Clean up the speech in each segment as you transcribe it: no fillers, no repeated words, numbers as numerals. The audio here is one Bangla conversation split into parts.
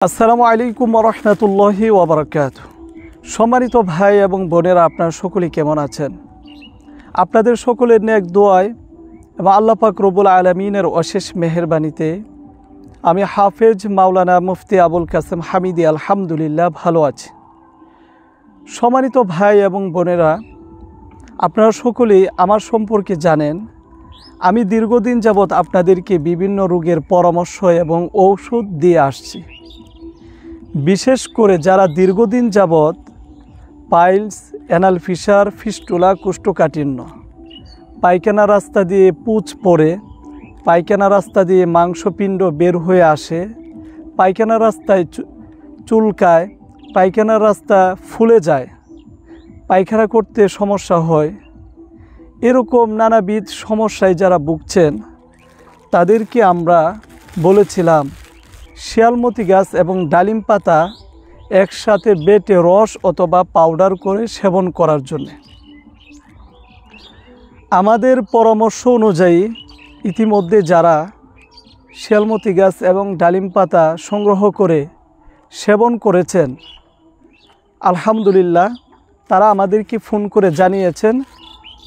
আসসালামু আলাইকুম ওয়া রাহমাতুল্লাহি ওয়া বারাকাতুহু। সম্মানিত ভাই এবং বোনেরা, আপনারা সকলেই কেমন আছেন? আপনাদের সকলের নেক দোয়ায় এবং আল্লাহ পাক রব্বুল আলামিনের অশেষ মেহেরবানিতে আমি হাফেজ মাওলানা মুফতি আবুল কাসেম হামিদি আলহামদুলিল্লাহ ভালো আছি। সম্মানিত ভাই এবং বোনেরা, আপনারা সকলেই আমার সম্পর্কে জানেন। আমি দীর্ঘদিন যাবৎ আপনাদেরকে বিভিন্ন রোগের পরামর্শ এবং ঔষধ দিয়ে আসছি। বিশেষ করে যারা দীর্ঘদিন যাবৎ পাইলস, অ্যানাল ফিশার, ফিস্টুলা, কোষ্ঠকাঠিন্য, পায়খানা রাস্তা দিয়ে পুঁজ পড়ে, পায়খানা রাস্তা দিয়ে মাংসপিণ্ড বের হয়ে আসে, পায়খানা রাস্তায় চুলকায়, পায়খানা রাস্তা ফুলে যায়, পায়খানা করতে সমস্যা হয়, এরকম নানাবিধ সমস্যায় যারা ভুগছেন তাদেরকে আমরা বলেছিলাম শিয়ালমতি গাছ এবং ডালিম পাতা একসাথে বেটে রস অথবা পাউডার করে সেবন করার জন্য। আমাদের পরামর্শ অনুযায়ী ইতিমধ্যে যারা শিয়ালমতি গাছ এবং ডালিম পাতা সংগ্রহ করে সেবন করেছেন, আলহামদুলিল্লাহ তারা আমাদেরকে ফোন করে জানিয়েছেন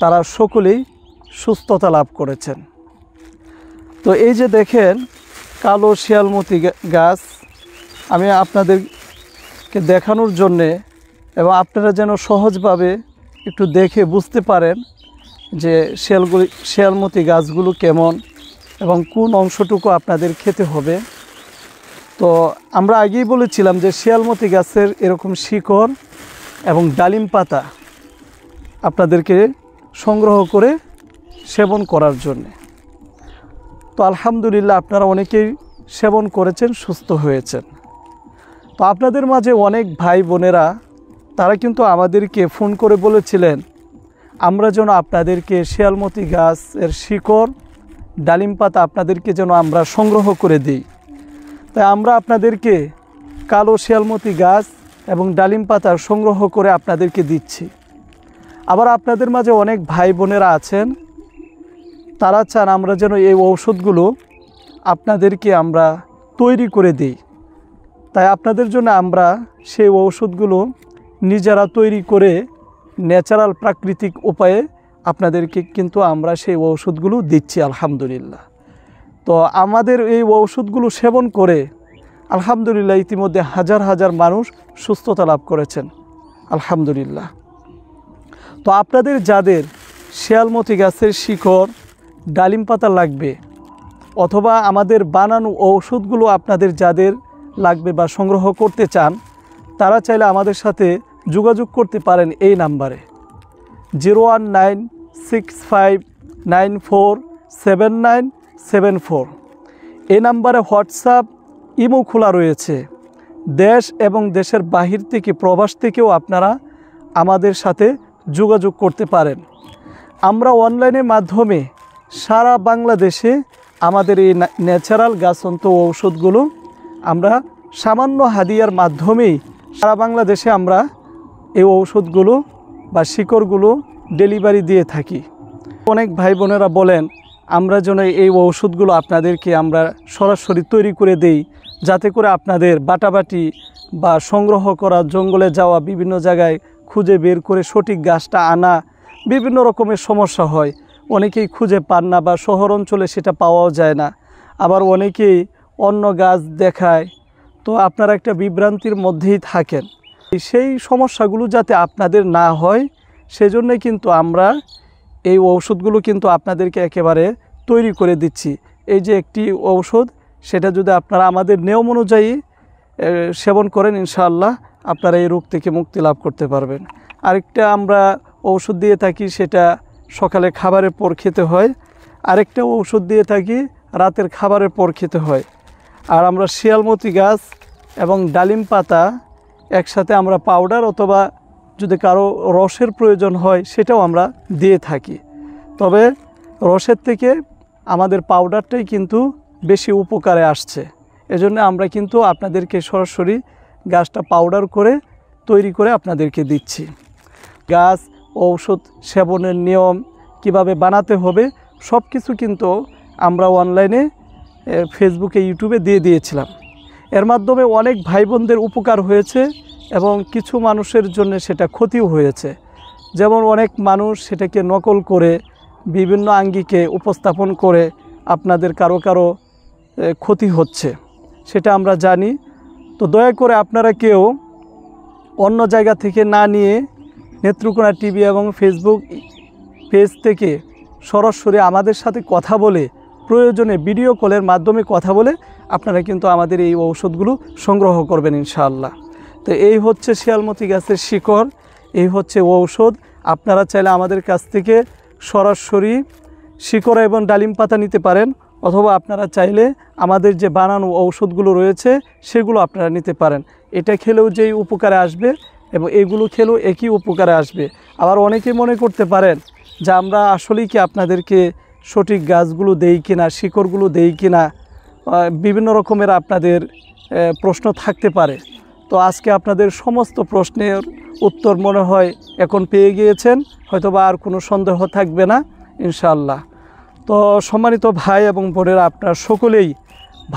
তারা সকলেই সুস্থতা লাভ করেছেন। তো এই যে দেখেন কালো শিয়ালমতি গাছ, আমি আপনাদেরকে দেখানোর জন্যে এবং আপনারা যেন সহজভাবে একটু দেখে বুঝতে পারেন যে শিয়ালমতি গাছগুলো কেমন এবং কোন অংশটুকু আপনাদের খেতে হবে। তো আমরা আগেই বলেছিলাম যে শিয়ালমতি গাছের এরকম শিকড় এবং ডালিম পাতা আপনাদেরকে সংগ্রহ করে সেবন করার জন্যে। তো আলহামদুলিল্লাহ আপনারা অনেকেই সেবন করেছেন, সুস্থ হয়েছেন। তো আপনাদের মাঝে অনেক ভাই বোনেরা তারা কিন্তু আমাদেরকে ফোন করে বলেছিলেন আমরা যেন আপনাদেরকে শিয়ালমতি গাছের শিকড়, ডালিম পাতা আপনাদেরকে যেন আমরা সংগ্রহ করে দিই। তাই আমরা আপনাদেরকে কালো শিয়ালমতি গাছ এবং ডালিম পাতা সংগ্রহ করে আপনাদেরকে দিচ্ছি। আবার আপনাদের মাঝে অনেক ভাই বোনেরা আছেন তারা চান আমরা যেন এই ঔষধগুলো আপনাদেরকে আমরা তৈরি করে দিই। তাই আপনাদের জন্য আমরা সেই ঔষধগুলো নিজেরা তৈরি করে ন্যাচারাল প্রাকৃতিক উপায়ে আপনাদেরকে কিন্তু আমরা সেই ঔষধগুলো দিচ্ছি আলহামদুলিল্লাহ। তো আমাদের এই ঔষধগুলো সেবন করে আলহামদুলিল্লাহ ইতিমধ্যে হাজার হাজার মানুষ সুস্থতা লাভ করেছেন আলহামদুলিল্লাহ। তো আপনাদের যাদের শিয়ালমতি গাছের শিকড়, ডালিম পাতা লাগবে অথবা আমাদের বানানো ঔষধগুলো আপনাদের যাদের লাগবে বা সংগ্রহ করতে চান তারা চাইলে আমাদের সাথে যোগাযোগ করতে পারেন এই নাম্বারে 01965947974। এই নাম্বারে হোয়াটসঅ্যাপ, ইমো খোলা রয়েছে। দেশ এবং দেশের বাহির থেকে, প্রবাস থেকেও আপনারা আমাদের সাথে যোগাযোগ করতে পারেন। আমরা অনলাইনের মাধ্যমে সারা বাংলাদেশে আমাদের এই ন্যাচারাল গাছন্ত ঔষধগুলো আমরা সামান্য হাদিয়ার মাধ্যমেই সারা বাংলাদেশে আমরা এই ঔষধগুলো বা শিকড়গুলো ডেলিভারি দিয়ে থাকি। অনেক ভাই বোনেরা বলেন আমরা যেন এই ঔষধগুলো আপনাদেরকে আমরা সরাসরি তৈরি করে দেই, যাতে করে আপনাদের বাটাবাটি বা সংগ্রহ করা, জঙ্গলে যাওয়া, বিভিন্ন জায়গায় খুঁজে বের করে সঠিক গাছটা আনা, বিভিন্ন রকমের সমস্যা হয়। অনেকেই খুঁজে পান না বা শহর অঞ্চলে সেটা পাওয়াও যায় না। আবার অনেকেই অন্য গাছ দেখায়, তো আপনারা একটা বিভ্রান্তির মধ্যেই থাকেন। সেই সমস্যাগুলো যাতে আপনাদের না হয় সেজন্যই কিন্তু আমরা এই ঔষধগুলো কিন্তু আপনাদেরকে একেবারে তৈরি করে দিচ্ছি। এই যে একটি ঔষধ, সেটা যদি আপনারা আমাদের নিয়ম অনুযায়ী সেবন করেন ইনশাআল্লাহ আপনারা এই রোগ থেকে মুক্তি লাভ করতে পারবেন। আরেকটা আমরা ঔষধ দিয়ে থাকি, সেটা সকালে খাবারের পর খেতে হয়। আরেকটা ঔষধ দিয়ে থাকি রাতের খাবারের পর খেতে হয়। আর আমরা শিয়ালমতি গাছ এবং ডালিম পাতা একসাথে আমরা পাউডার অথবা যদি কারো রসের প্রয়োজন হয় সেটাও আমরা দিয়ে থাকি। তবে রসের থেকে আমাদের পাউডারটাই কিন্তু বেশি উপকারে আসছে। এজন্য আমরা কিন্তু আপনাদেরকে সরাসরি গাছটা পাউডার করে তৈরি করে আপনাদেরকে দিচ্ছি। গাছ ঔষধ সেবনের নিয়ম কিভাবে বানাতে হবে সব কিছু কিন্তু আমরা অনলাইনে ফেসবুকে, ইউটিউবে দিয়ে দিয়েছিলাম। এর মাধ্যমে অনেক ভাই বোনদের উপকার হয়েছে এবং কিছু মানুষের জন্য সেটা ক্ষতিও হয়েছে। যেমন অনেক মানুষ সেটাকে নকল করে বিভিন্ন আঙ্গিকে উপস্থাপন করে আপনাদের কারো কারো ক্ষতি হচ্ছে, সেটা আমরা জানি। তো দয়া করে আপনারা কেউ অন্য জায়গা থেকে না নিয়ে নেত্রকোনা টিভি এবং ফেসবুক পেজ থেকে সরাসরি আমাদের সাথে কথা বলে, প্রয়োজনে ভিডিও কলের মাধ্যমে কথা বলে আপনারা কিন্তু আমাদের এই ঔষধগুলো সংগ্রহ করবেন ইনশাআল্লাহ। তো এই হচ্ছে শিয়ালমতি গাছের শিকড়, এই হচ্ছে ঔষধ। আপনারা চাইলে আমাদের কাছ থেকে সরাসরি শিকড় এবং ডালিম পাতা নিতে পারেন, অথবা আপনারা চাইলে আমাদের যে বানানো ঔষধগুলো রয়েছে সেগুলো আপনারা নিতে পারেন। এটা খেলেও যেই উপকারে আসবে এবং এগুলো খেলেও একই উপকারে আসবে। আবার অনেকে মনে করতে পারেন যে আমরা আসলেই কি আপনাদেরকে সঠিক গাছগুলো দেই কিনা, শিকড়গুলো দেই কিনা, বিভিন্ন রকমের আপনাদের প্রশ্ন থাকতে পারে। তো আজকে আপনাদের সমস্ত প্রশ্নের উত্তর মনে হয় এখন পেয়ে গিয়েছেন, হয়তোবা আর কোনো সন্দেহ থাকবে না ইনশাআল্লাহ। তো সম্মানিত ভাই এবং বোনেরা, আপনারা সকলেই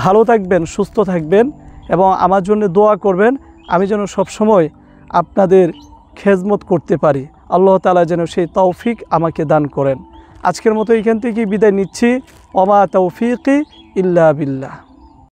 ভালো থাকবেন, সুস্থ থাকবেন এবং আমার জন্য দোয়া করবেন, আমি যেন সবসময় আপনাদের খেদমত করতে পারি। আল্লাহ তাআলা যেন সেই তৌফিক আমাকে দান করেন। আজকের মতো এখান থেকেই বিদায় নিচ্ছি। ওমা তৌফিকি ইল্লা বিল্লাহ।